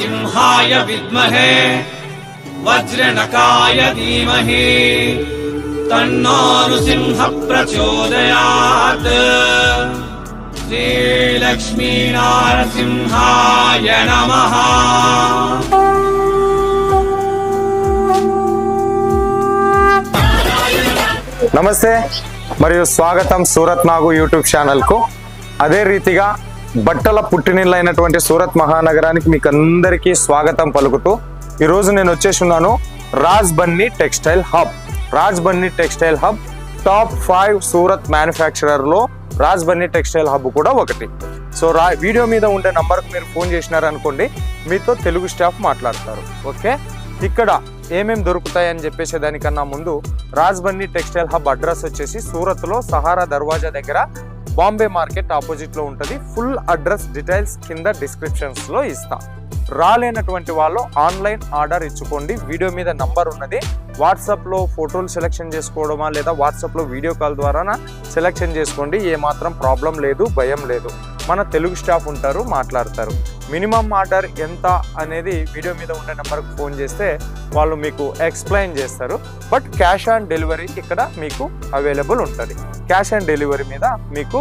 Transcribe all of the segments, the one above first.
सिंहाय विद्महे वज्रनकाय धीमहि तन्नो नृसिंह प्रचोदयात्। श्रीलक्ष्मी नारसिंहाय नमः। నమస్తే మరియు స్వాగతం సూరత్ నాగు యూట్యూబ్ ఛానల్కు. అదే రీతిగా బట్టల పుట్టినిల్లైనటువంటి సూరత్ మహానగరానికి మీకు అందరికీ స్వాగతం పలుకుతూ ఈరోజు నేను వచ్చేసి ఉన్నాను Raj Bunny textile hub. Raj Bunny textile hub top 5 Surat మ్యానుఫ్యాక్చరర్లో రాజ్ బన్నీ టెక్స్టైల్ హబ్ కూడా ఒకటి. సో వీడియో మీద ఉండే నంబర్కు మీరు ఫోన్ చేసినారనుకోండి, మీతో తెలుగు స్టాఫ్ మాట్లాడతారు. ఓకే, ఇక్కడ ఏమేమి దొరుకుతాయని చెప్పేసి దానికన్నా ముందు Raj Bunny textile hub address వచ్చేసి సూరత్లో సహారా దర్వాజా దగ్గర బాంబే మార్కెట్ ఆపోజిట్లో ఉంటుంది. ఫుల్ అడ్రస్ డీటెయిల్స్ కింద డిస్క్రిప్షన్స్లో ఇస్తా. రాలేనటువంటి వాళ్ళు ఆన్లైన్ ఆర్డర్ ఇచ్చుకోండి. వీడియో మీద నంబర్ ఉన్నది. వాట్సాప్లో ఫోటోలు సెలెక్షన్ చేసుకోవడమా లేదా వాట్సాప్లో వీడియో కాల్ ద్వారా సెలెక్షన్ చేసుకోండి. ఏమాత్రం ప్రాబ్లం లేదు, భయం లేదు. మన తెలుగు స్టాఫ్ ఉంటారు, మాట్లాడతారు. మినిమం ఆర్డర్ ఎంత అనేది వీడియో మీద ఉండే నెంబర్కి ఫోన్ చేస్తే వాళ్ళు మీకు ఎక్స్ప్లెయిన్ చేస్తారు. బట్ క్యాష్ ఆన్ డెలివరీ ఇక్కడ మీకు అవైలబుల్ ఉంటుంది. క్యాష్ ఆన్ డెలివరీ మీద మీకు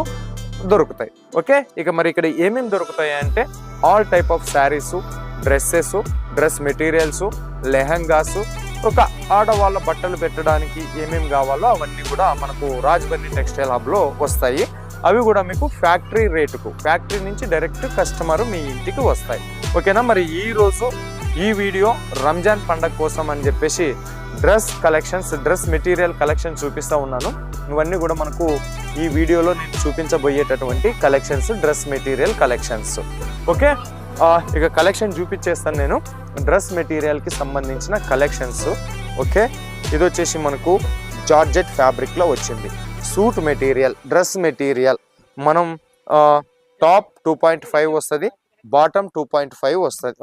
దొరుకుతాయి. ఓకే, ఇక మరి ఇక్కడ ఏమేమి దొరుకుతాయి అంటే all type of saris, dresses, dress materials, lehengas, ఒక ఆడవాళ్ళ బట్టలు పెట్టడానికి ఏమేమి కావాలో అవన్నీ కూడా మనకు రాజ్ బన్నీ టెక్స్టైల్ హబ్లో వస్తాయి. అవి కూడా మీకు ఫ్యాక్టరీ రేటుకు, ఫ్యాక్టరీ నుంచి డైరెక్ట్ కస్టమర్ మీ ఇంటికి వస్తాయి. ఓకేనా, మరి ఈరోజు ఈ వీడియో రంజాన్ పండగ కోసం అని చెప్పేసి dress collections, dress material collection చూపిస్తూ ఉన్నాను. ఇవన్నీ కూడా మనకు ఈ వీడియోలో నేను చూపించబోయేటటువంటి collections, dress material collections. Okay, ఇక కలెక్షన్ చూపించేస్తాను నేను. డ్రెస్ మెటీరియల్కి సంబంధించిన కలెక్షన్స్. ఓకే, ఇది వచ్చేసి మనకు జార్జెట్ ఫ్యాబ్రిక్లో వచ్చింది. సూట్ మెటీరియల్, డ్రెస్ మెటీరియల్ మనం టాప్ 2.5 వస్తుంది, బాటమ్ 2.5 వస్తుంది.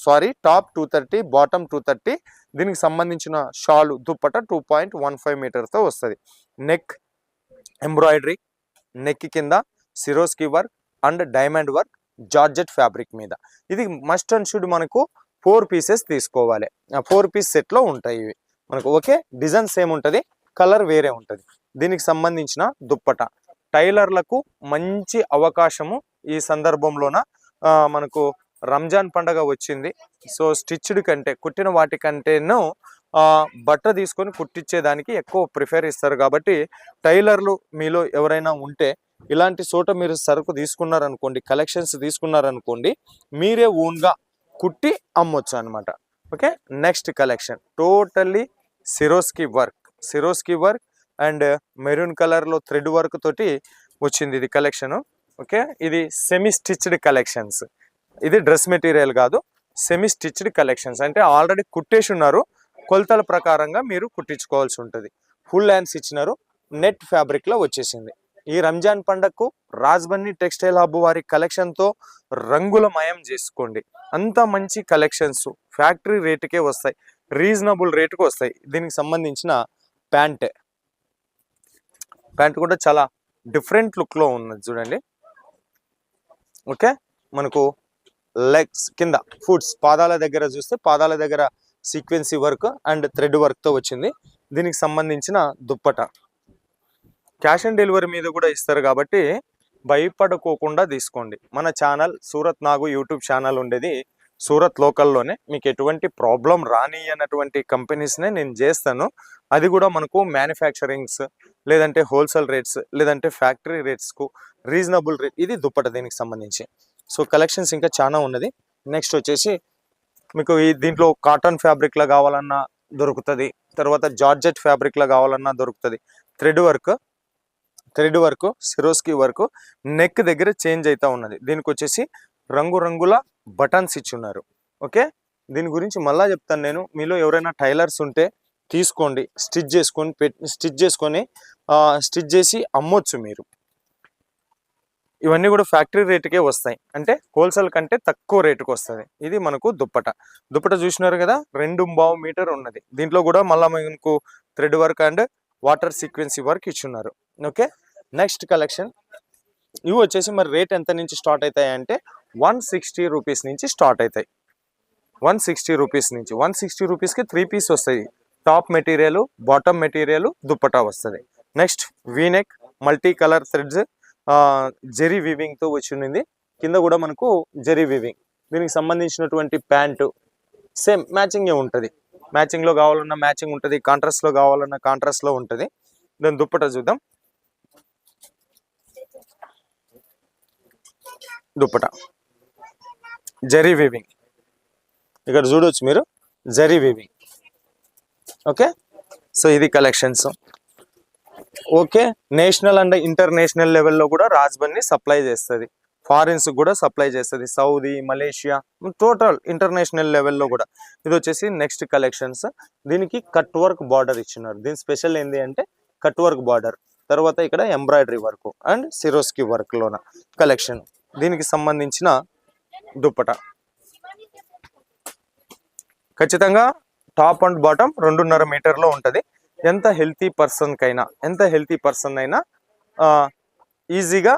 Sorry, top 230, bottom 230. దీనికి సంబంధించిన షాలు దుప్పట 2.15 మీటర్తో వస్తుంది. నెక్ ఎంబ్రాయిడరీ, నెక్ కింద Swarovski work and diamond work georgette fabric మీద. ఇది మస్ట్ అండ్ షుడ్ మనకు 4 పీసెస్ తీసుకోవాలి. 4 పీస్ సెట్లో ఉంటాయి ఇవి మనకు. ఓకే, డిజైన్ సేమ్ ఉంటుంది, కలర్ వేరే ఉంటుంది. దీనికి సంబంధించిన దుప్పట టైలర్లకు మంచి అవకాశము ఈ సందర్భంలోన. మనకు రంజాన్ పండగ వచ్చింది. సో స్టిచ్డ్ కంటే, కుట్టిన వాటికంటేనూ బట్ట తీసుకొని కుట్టించేదానికి ఎక్కువ ప్రిఫర్ ఇస్తారు. కాబట్టి టైలర్లు మీలో ఎవరైనా ఉంటే ఇలాంటి చోట మీరు సరుకు తీసుకున్నారనుకోండి, కలెక్షన్స్ తీసుకున్నారనుకోండి, మీరే ఓన్గా కుట్టి అమ్మొచ్చు అనమాట. Okay, next collection totally Swarovski work and maroon కలర్లో థ్రెడ్ వర్క్ తోటి వచ్చింది ఇది కలెక్షన్. ఓకే, ఇది సెమీ స్టిచ్డ్ కలెక్షన్స్. ఇది డ్రెస్ మెటీరియల్ కాదు, సెమీ స్టిచ్డ్ కలెక్షన్స్. అంటే ఆల్రెడీ కుట్టేసి ఉన్నారు, కొలతల ప్రకారంగా మీరు కుట్టించుకోవాల్సి ఉంటుంది. ఫుల్ హ్యాండ్స్ ఇచ్చినారు, నెట్ ఫ్యాబ్రిక్లో వచ్చేసింది. ఈ రంజాన్ పండగకు రాజ్ బన్నీ టెక్స్టైల్ హబ్ వారి కలెక్షన్తో రంగులమయం చేసుకోండి. అంత మంచి కలెక్షన్స్ ఫ్యాక్టరీ రేటుకే వస్తాయి, రీజనబుల్ రేటుకు వస్తాయి. దీనికి సంబంధించిన ప్యాంట్ కూడా చాలా డిఫరెంట్ లుక్లో ఉన్నది చూడండి. ఓకే, మనకు లెగ్స్ కింద ఫుట్స్, పాదాల దగ్గర చూస్తే పాదాల దగ్గర సీక్వెన్సీ వర్క్ అండ్ థ్రెడ్ వర్క్తో వచ్చింది. దీనికి సంబంధించిన దుప్పట క్యాష్ ఆన్ డెలివరీ మీద కూడా ఇస్తారు కాబట్టి భయపడుకోకుండా తీసుకోండి. మన ఛానల్ సూరత్ నాగు యూట్యూబ్ ఛానల్ ఉండేది సూరత్ లోకల్లోనే. మీకు ఎటువంటి ప్రాబ్లం రాని అన్నటువంటి కంపెనీస్నే నేను చేస్తాను. అది కూడా మనకు మ్యానుఫ్యాక్చరింగ్స్, లేదంటే హోల్సేల్ రేట్స్, లేదంటే ఫ్యాక్టరీ రేట్స్కు రీజనబుల్ రేట్. ఇది దుప్పట దీనికి సంబంధించి. సో కలెక్షన్స్ ఇంకా చాలా ఉన్నది. నెక్స్ట్ వచ్చేసి మీకు దీంట్లో కాటన్ ఫ్యాబ్రిక్లో కావాలన్నా దొరుకుతుంది, తర్వాత జార్జెట్ ఫ్యాబ్రిక్లో కావాలన్నా దొరుకుతుంది. Thread work, Swarovski work, neck దగ్గర చేంజ్ అవుతూ ఉన్నది. దీనికి వచ్చేసి రంగురంగుల బటన్స్ ఇచ్చున్నారు. ఓకే, దీని గురించి మళ్ళా చెప్తాను నేను. మీలో ఎవరైనా టైలర్స్ ఉంటే తీసుకోండి, స్టిచ్ చేసి అమ్మొచ్చు మీరు. ఇవన్నీ కూడా ఫ్యాక్టరీ రేటుకే వస్తాయి, అంటే హోల్సేల్ కంటే తక్కువ రేటుకు వస్తుంది. ఇది మనకు దుప్పట చూసినారు కదా, 2.5 మీటర్ ఉన్నది. దీంట్లో కూడా మళ్ళీ మనకు thread work and water sequence work ఇచ్చున్నారు. ఓకే, నెక్స్ట్ కలెక్షన్ ఇవి వచ్చేసి మరి రేట్ ఎంత నుంచి స్టార్ట్ అవుతాయి అంటే 160 రూపీస్ నుంచి స్టార్ట్ అవుతాయి. 160 రూపీస్ నుంచి. 160 రూపీస్కి 3 పీస్ వస్తాయి. Top material, bottom material, dupatta వస్తుంది. Next V neck multi colour threads zari వీవింగ్తో వచ్చి ఉంది. కింద కూడా మనకు జెరీ వీవింగ్. దీనికి సంబంధించినటువంటి ప్యాంటు సేమ్ మ్యాచింగే ఉంటుంది. మ్యాచింగ్లో కావాలన్నా మ్యాచింగ్ ఉంటుంది, కాంట్రాస్ట్లో కావాలన్నా కాంట్రాస్ట్లో ఉంటుంది. దాని దుప్పటా చూద్దాం. దుప్పటా జరీ వీవింగ్, ఇక్కడ చూడవచ్చు మీరు, జరీ వీవింగ్. ఓకే, సో ఇది collections. Okay, national and international లెవెల్లో కూడా రాజ్బన్ని సప్లై చేస్తుంది. ఫారిన్స్ కూడా సప్లై చేస్తుంది, సౌదీ, మలేషియా, టోటల్ ఇంటర్నేషనల్ లెవెల్లో కూడా. ఇది వచ్చేసి నెక్స్ట్ కలెక్షన్స్. దీనికి కట్ వర్క్ బార్డర్ ఇచ్చినారు. దీని స్పెషల్ ఏంటి అంటే కట్ వర్క్ బార్డర్, తర్వాత ఇక్కడ ఎంబ్రాయిడరీ వర్క్ అండ్ సిరోస్కి వర్క్లోన కలెక్షన్. దీనికి సంబంధించిన దుప్పటా ఖచ్చితంగా టాప్ అండ్ బాటమ్ 2.5 మీటర్లో ఉంటుంది. ఎంత హెల్తీ పర్సన్ అయినా ఈజీగా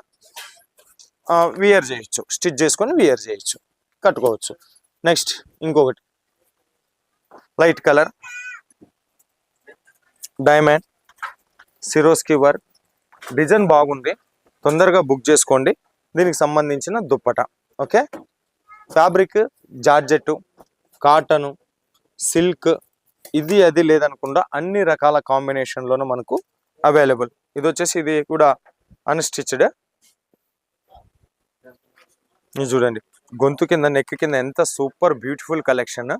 వియర్ చేయొచ్చు, స్టిచ్ చేసుకొని వియర్ చేయొచ్చు, కట్టుకోవచ్చు. నెక్స్ట్ ఇంకొకటి light colour diamond Swarovski work, design బాగుంది, తొందరగా బుక్ చేసుకోండి. దీనికి సంబంధించిన dupatta. Okay, fabric georgette, cotton, silk, ఇది అది లేదనకుండా అన్ని రకాల కాంబినేషన్లోనూ మనకు అవైలబుల్. ఇది వచ్చేసి ఇది కూడా అన్స్టిచ్డ్. ఇది చూడండి, గొంతు కింద, నెక్ కింద ఎంత సూపర్ బ్యూటిఫుల్ కలెక్షన్.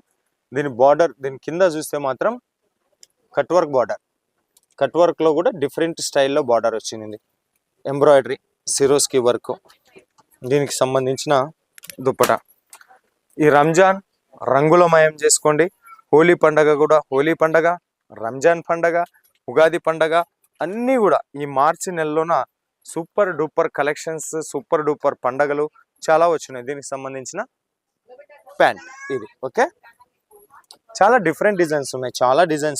దీని బార్డర్, దీని కింద చూస్తే మాత్రం కట్ వర్క్ బార్డర్. కట్ వర్క్లో కూడా డిఫరెంట్ స్టైల్లో బార్డర్ వచ్చింది. Embroidery, Swarovski work. దీనికి సంబంధించిన దుప్పటా. ఈ రంజాన్ రంగులమయం చేసుకోండి. హోలీ పండగ కూడా, హోలీ పండగ, రంజాన్ పండగ, ఉగాది పండగ అన్నీ కూడా ఈ మార్చి నెలలోన super duper collections, super duper పండగలు చాలా వచ్చినాయి. దీనికి సంబంధించిన ప్యాంట్ ఇది. ఓకే, చాలా డిఫరెంట్ డిజైన్స్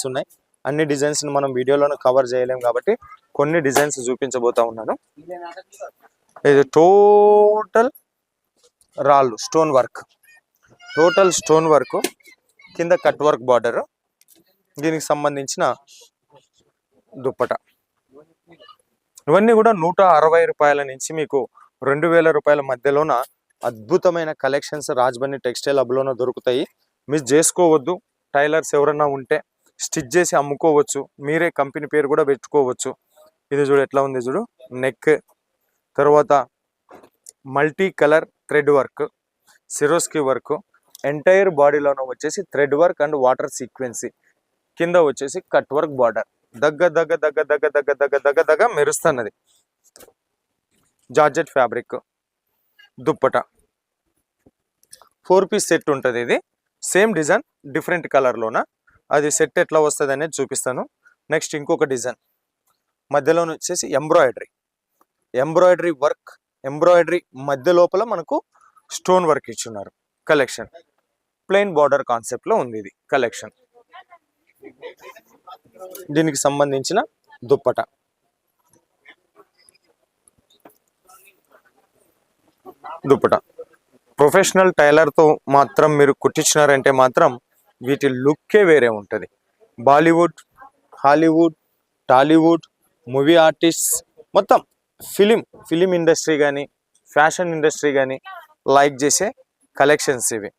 ఉన్నాయి, అన్ని డిజైన్స్ని మనం వీడియోలోనే కవర్ చేయలేం కాబట్టి కొన్ని డిజైన్స్ చూపించబోతా ఉన్నాను. ఇది టోటల్ రాళ్ళు స్టోన్ వర్క్, కింద కట్ వర్క్ బార్డర్. దీనికి సంబంధించిన దుప్పటా. ఇవన్నీ కూడా 160 రూపాయల నుంచి మీకు 2000 రూపాయల మధ్యలోన అద్భుతమైన కలెక్షన్స్ రాజ్బన్ని టెక్స్టైల్ హబ్లోన దొరుకుతాయి. మిస్ చేసుకోవద్దు. టైలర్స్ ఎవరన్నా ఉంటే స్టిచ్ చేసి అమ్ముకోవచ్చు, మీరే కంపెనీ పేరు కూడా పెట్టుకోవచ్చు. ఇది చూడు ఎట్లా ఉంది చూడు, నెక్, తర్వాత multi colour thread work, Swarovski work, entire బాడీలోనూ వచ్చేసి thread work and water sequence, కింద వచ్చేసి కట్ వర్క్ బార్డర్. దగ్గ మెరుస్తున్నది. Georgette fabric, dupatta. 4 piece set ఉంటుంది. ఇది సేమ్ డిజైన్ డిఫరెంట్ కలర్లోన. అది సెట్ ఎట్లా వస్తుంది అనేది చూపిస్తాను. నెక్స్ట్ ఇంకొక డిజైన్ మధ్యలో వచ్చేసి ఎంబ్రాయిడరీ వర్క్, ఎంబ్రాయిడరీ మధ్య లోపల మనకు స్టోన్ వర్క్ ఇచ్చున్నారు. కలెక్షన్ ప్లెయిన్ బార్డర్ కాన్సెప్ట్ లో ఉంది ఇది కలెక్షన్. దీనికి సంబంధించిన దుప్పటా. ప్రొఫెషనల్ టైలర్ తో మాత్రం మీరు కుట్టించినారంటే మాత్రం వీటి లుక్కే వేరే ఉంటుంది. Bollywood, Hollywood, Tollywood, movie artist, మొత్తం ఫిలిం ఇండస్ట్రీ కానీ, ఫ్యాషన్ ఇండస్ట్రీ కానీ లైక్ చేసే కలెక్షన్స్ ఇవి.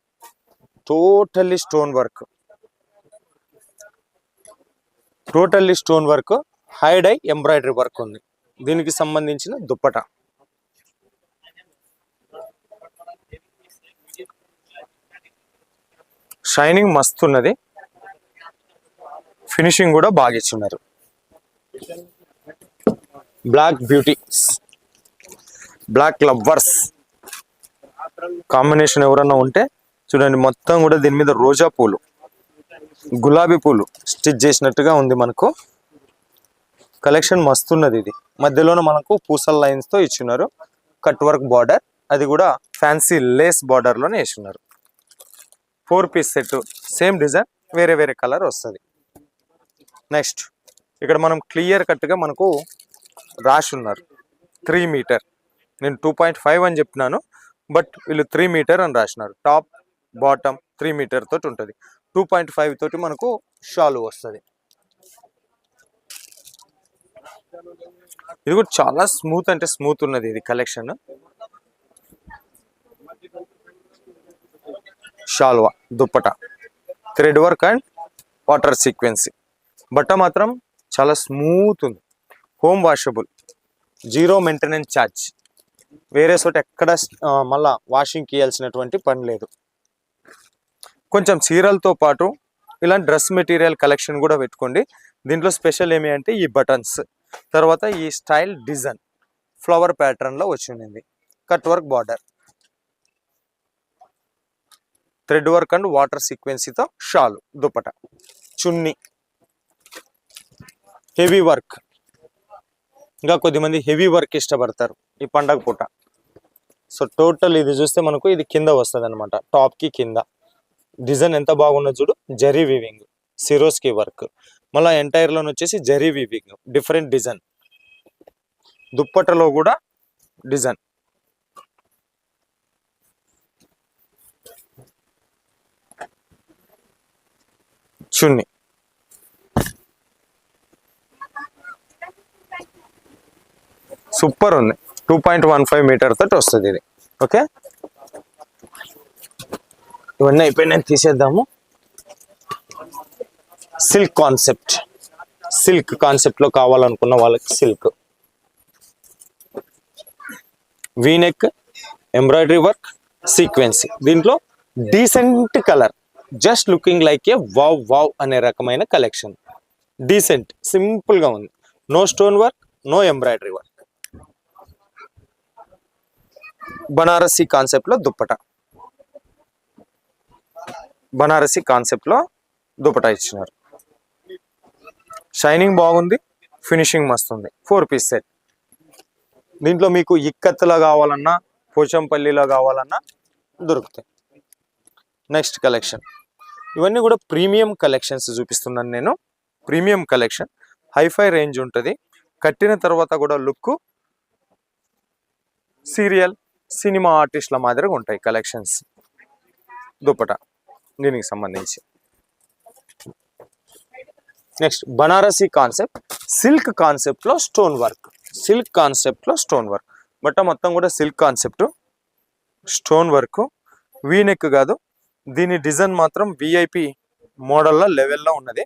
Totally stone work, high dye embroidery work ఉంది. దీనికి సంబంధించిన దుప్పటా. షైనింగ్ మస్తు ఉన్నది, ఫినిషింగ్ కూడా బాగా ఇచ్చున్నారు. Black beauties, black lovers combination ఎవరన్నా ఉంటే చూడండి. మొత్తం కూడా దీని మీద రోజా పూలు, గులాబీ పూలు స్టిచ్ చేసినట్టుగా ఉంది. మనకు కలెక్షన్ మస్తున్నది. ఇది మధ్యలోనే మనకు పూసల్ లైన్స్ తో ఇచ్చినారు. కట్ వర్క్ బార్డర్, అది కూడా ఫ్యాన్సీ లేస్ బార్డర్ లోనే వేసున్నారు. 4 పీస్ సెట్, సేమ్ డిజైన్, వేరే వేరే కలర్ వస్తుంది. నెక్స్ట్ ఇక్కడ మనం క్లియర్ కట్ గా మనకు రాసి ఉన్నారు 3 మీటర్. నేను 2.5 అని చెప్పినాను, బట్ వీళ్ళు 3 మీటర్ అని రాసినారు. టాప్ బాటమ్ 3 మీటర్ తోటి ఉంటుంది. 2.5 తోటి మనకు షాలు వస్తుంది. ఇది కూడా చాలా స్మూత్ అంటే స్మూత్ ఉన్నది ఇది collection. Salwar dupatta thread work and water sequence. బట్ట మాత్రం చాలా స్మూత్ ఉంది. Home washable, 0 maintenance charge. వేరే చోట ఎక్కడ మళ్ళా వాషింగ్ చేయాల్సినటువంటి పని లేదు. కొంచెం చీరలతో పాటు ఇలాంటి డ్రెస్ మెటీరియల్ కలెక్షన్ కూడా పెట్టుకోండి. దీంట్లో స్పెషల్ ఏమి అంటే ఈ బటన్స్, తర్వాత ఈ స్టైల్ డిజైన్ ఫ్లవర్ ప్యాటర్న్ లో వచ్చింది. Cut work border, thread work and water సీక్వెన్సీతో షాలు దుపట. చున్నీ హెవీ వర్క్, ఇంకా కొద్దిమంది హెవీ వర్క్ ఇష్టపడతారు ఈ పండగ పూట. సో టోటల్ ఇది చూస్తే మనకు ఇది కింద వస్తుంది అనమాట, టాప్ కి కింద డిజైన్ ఎంత బాగున్నది చూడు. జరీ వీవింగ్, సిరోస్కి వర్క్, మళ్ళీ ఎంటైర్ లోన్ వచ్చేసి జరీ వీవింగ్, డిఫరెంట్ డిజైన్. దుప్పటలో కూడా డిజైన్. చున్నీ సూపర్ ఉంది. 2.15 మీటర్ తోటి వస్తుంది ఇది. ఓకే, ఇవన్నీ అయిపోయి తీసేద్దాము. సిల్క్ కాన్సెప్ట్, సిల్క్ కాన్సెప్ట్ లో కావాలనుకున్న వాళ్ళకి silk v neck, embroidery work, sequency. దీంట్లో decent colour, just looking like a wow wow అనే రకమైన కలెక్షన్. డీసెంట్, సింపుల్ గా ఉంది. No stone work, no embroidery work. Banarasi concept లో దుప్పట, బనారసి కాన్సెప్ట్ లో దుపట ఇచ్చినారు. షైనింగ్ బాగుంది, ఫినిషింగ్ మస్తు ఉంది. 4 పీస్ సెట్. దీంట్లో మీకు ఇక్కత్తులో కావాలన్నా, పోచంపల్లిలో కావాలన్నా దొరుకుతాయి. నెక్స్ట్ కలెక్షన్, ఇవన్నీ కూడా ప్రీమియం కలెక్షన్స్ చూపిస్తున్నాను నేను. ప్రీమియం కలెక్షన్, హైఫై రేంజ్ ఉంటుంది. కట్టిన తర్వాత కూడా లుక్ సీరియల్ సినిమా ఆర్టిస్ట్ల మాదిరిగా ఉంటాయి కలెక్షన్స్. దుపట దీనికి సంబంధించి. Next Banarasi concept, silk concept లో స్టోన్ వర్క్, సిల్క్ కాన్సెప్ట్ లో స్టోన్ వర్క్. బట్ట మొత్తం కూడా silk concept, stone work. V-neck కాదు, దీని డిజైన్ మాత్రం విఐపి మోడల్లో లెవెల్లో ఉన్నది.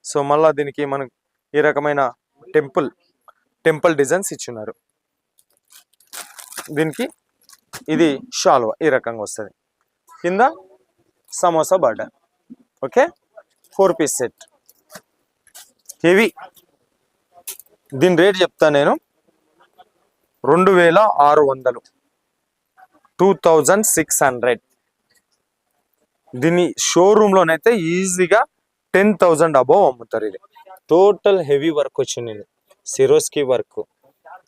సో మళ్ళీ దీనికి మనకు ఈ రకమైన టెంపుల్ డిజైన్స్ ఇచ్చున్నారు. దీనికి ఇది షాల్వా ఈ రకంగా వస్తుంది. కింద samosa border. Okay, 4 piece set, heavy. దీని రేట్ చెప్తా నేను, 2600, 2600. దీని షోరూమ్ లోనైతే ఈజీగా 10,000 అబోవ్ అమ్ముతారు. ఇది టోటల్ హెవీ వర్క్ వచ్చింది. సిరోస్కి వర్క్,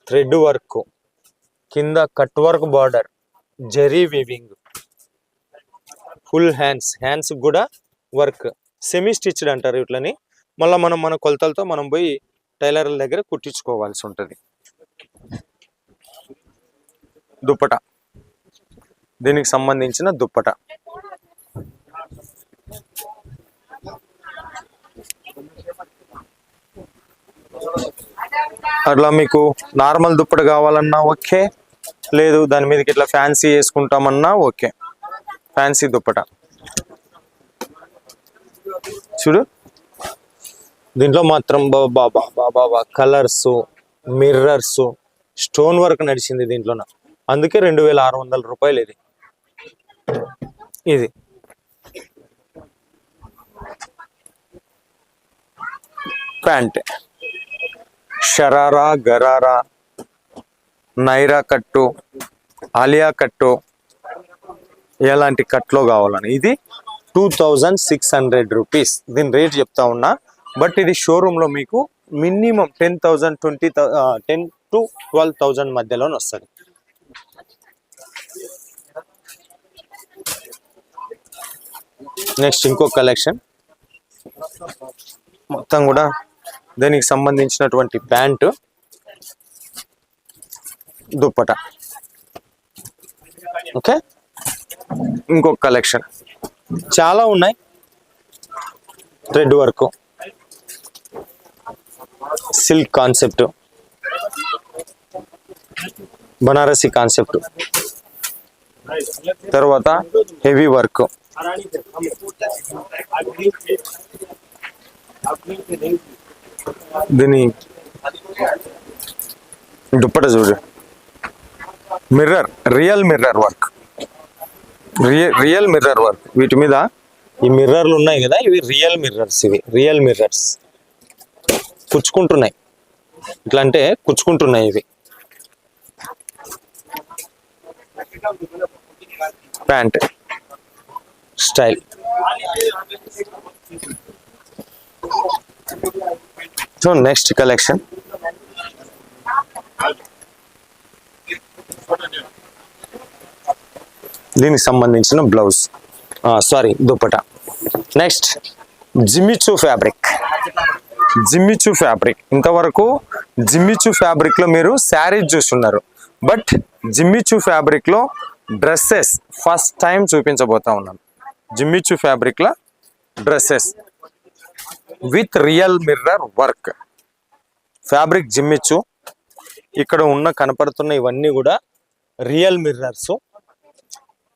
థ్రెడ్ వర్క్, కింద cut work border, zari weaving, full hands కూడా వర్క్. సెమీ స్టిచ్డ్ అంటారు ఇట్లని. మళ్ళీ మన కొలతలతో మనం పోయి టైలర్ల దగ్గర కుట్టించుకోవాల్సి ఉంటుంది. దుప్పట, దీనికి సంబంధించిన దుప్పట. అట్లా మీకు నార్మల్ దుప్పట కావాలన్నా ఓకే, లేదు దాని మీదకి ఇట్లా ఫ్యాన్సీ వేసుకుంటామన్నా ఓకే. ఫ్యాన్సీ దుప్పట చూడు. దీంట్లో మాత్రం బాబా కలర్స్, మిర్రర్స్, స్టోన్ వర్క్ నడిచింది దీంట్లో. అందుకే 2600 రూపాయలు ఇది. ఇది ప్యాంట్, షరారా, గరారా, నైరా కట్టు, ఆలియా కట్టు, ఎలాంటి కట్లో కావాలని. ఇది 2600 రూపీస్. దీని రేట్ చెప్తా ఉన్నా. బట్ ఇది షోరూమ్ లో మీకు మినిమం 10,000, 10 to 12,000 మధ్యలోనే వస్తుంది. నెక్స్ట్ ఇంకో కలెక్షన్, మొత్తం కూడా దీనికి సంబంధించినటువంటి ప్యాంటు, దుప్పట. ఓకే, ఇంకొక కలెక్షన్ చాలా ఉన్నాయి. Thread work, silk concept, Banarasi concept, తర్వాత హెవీ వర్క్, దీని దుప్పట చూడు, mirror, real mirror work, real mirror work. వీటి మీద ఈ మిర్రర్లు ఉన్నాయి కదా, ఇవి రియల్ మిర్రర్స్. ఇవి రియల్ మిర్రర్స్ కుచ్చుకుంటున్నాయి, ఇట్లా అంటే కుచ్చుకుంటున్నాయి. ఇవి pant style. So next collection దీనికి సంబంధించిన blouse, sorry dupatta. Next Jimmy Choo fabric. Jimmy Choo fabric, ఇంతవరకు జిమ్మిచూ ఫ్యాబ్రిక్ లో మీరు శారీస్ చూస్తున్నారు, బట్ జిమ్మిచూ ఫ్యాబ్రిక్ లో డ్రెస్సెస్ ఫస్ట్ టైం చూపించబోతా ఉన్నాను. జిమ్మిచూ ఫ్యాబ్రిక్ లో dresses with real mirror work. Fabric Jimmy Choo. ఇక్కడ ఉన్న కనపడుతున్న ఇవన్నీ కూడా రియల్ మిర్రర్స్,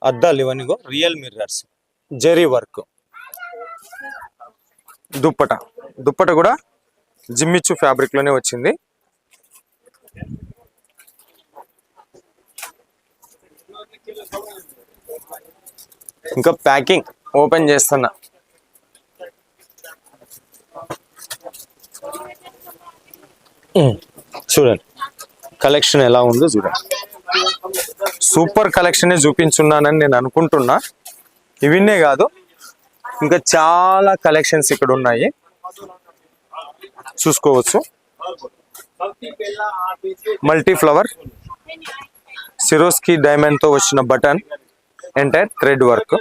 అద్దాలు ఇవన్నీ కూడా real mirrors. Zari work. Dupatta, dupatta కూడా జిమ్మిచూ ఫ్యాబ్రిక్ లోనే వచ్చింది. ఇంకా ప్యాకింగ్ ఓపెన్ చేస్తున్నా. చూడండి కలెక్షన్ ఎలా ఉందో చూడండి. సూపర్ కలెక్షన్ చూపించున్నానని నేను అనుకుంటున్నా. ఇవిన్నే కాదు, ఇంకా చాలా కలెక్షన్స్ ఇక్కడ ఉన్నాయి, చూసుకోవచ్చు. మల్టీ ఫ్లవర్ సిరోస్కి డైమండ్ తో వచ్చిన బటన్, ఎంటైర్ థ్రెడ్ వర్క్.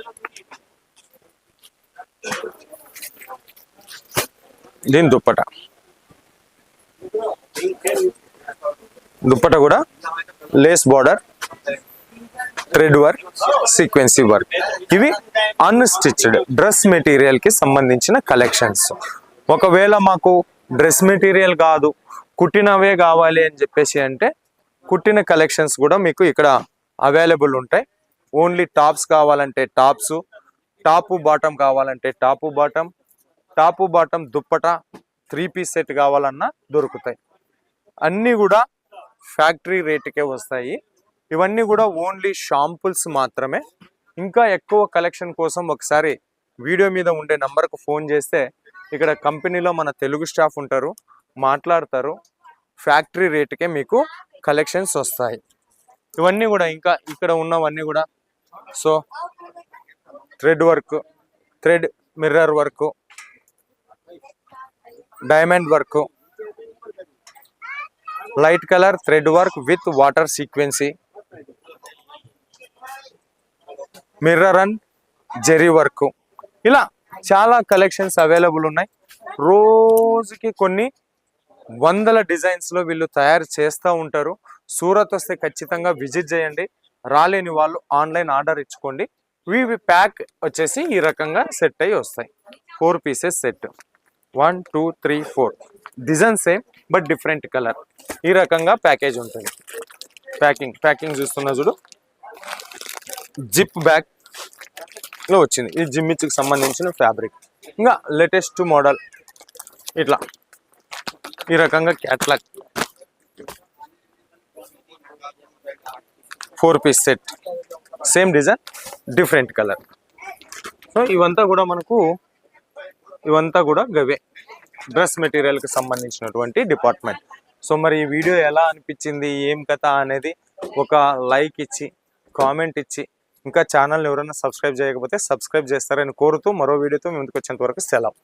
దీని దుప్పట, దుప్పట కూడా lace border, thread work, sequence work. ఇవి అన్స్టిచ్డ్ డ్రెస్ మెటీరియల్ కి సంబంధించిన కలెక్షన్స్. ఒకవేళ మాకు డ్రెస్ మెటీరియల్ కాదు, కుట్టినవే కావాలి అని చెప్పేసి అంటే కుట్టిన కలెక్షన్స్ కూడా మీకు ఇక్కడ అవైలబుల్ ఉంటాయి. ఓన్లీ టాప్స్ కావాలంటే టాప్స్, టాపు బాటమ్ కావాలంటే top bottom, top bottom dupatta 3 piece set కావాలన్నా దొరుకుతాయి. అన్నీ కూడా ఫ్యాక్టరీ రేటుకే వస్తాయి. ఇవన్నీ కూడా ఓన్లీ షాంపుల్స్ మాత్రమే. ఇంకా ఎక్కువ కలెక్షన్ కోసం ఒకసారి వీడియో మీద ఉండే నంబర్కు ఫోన్ చేస్తే ఇక్కడ కంపెనీలో మన తెలుగు స్టాఫ్ ఉంటారు, మాట్లాడతారు. ఫ్యాక్టరీ రేటుకే మీకు కలెక్షన్స్ వస్తాయి. ఇవన్నీ కూడా ఇంకా ఇక్కడ ఉన్నవన్నీ కూడా so thread work, thread mirror work, diamond work, light colour thread work with water sequence, mirror and zari work. ఇలా చాలా కలెక్షన్స్ అవైలబుల్ ఉన్నాయి. రోజుకి కొన్ని వందల డిజైన్స్ లో వీళ్ళు తయారు చేస్తూ ఉంటారు. సూరత్ వస్తే ఖచ్చితంగా విజిట్ చేయండి. రాలేని వాళ్ళు ఆన్లైన్ ఆర్డర్ ఇచ్చుకోండి. ఇవి ప్యాక్ వచ్చేసి ఈ రకంగా సెట్ అయ్యి వస్తాయి. 4 pieces set, 1 2 3 4 design same but different colour. ఈ రకంగా ప్యాకేజ్ ఉంటుంది. ప్యాకింగ్ చూస్తున్నా చూడు, జిప్ బ్యాగ్ లో వచ్చింది. ఇది జిమ్మిచ్కి సంబంధించిన ఫ్యాబ్రిక్. ఇంకా లేటెస్ట్ మోడల్ ఇట్లా ఈ రకంగా catalogue 4 piece set, same design different colour. So ఇవంతా కూడా గవే డ్రెస్ మెటీరియల్కి సంబంధించినటువంటి డిపార్ట్మెంట్. సో మరి ఈ వీడియో ఎలా అనిపించింది, ఏం కథ అనేది ఒక లైక్ ఇచ్చి కామెంట్ ఇచ్చి, ఇంకా ఛానల్ని ఎవరైనా సబ్స్క్రైబ్ చేయకపోతే సబ్స్క్రైబ్ చేస్తారని కోరుతూ మరో వీడియోతో మీ ముందుకు వచ్చేంత వరకు సెలవు.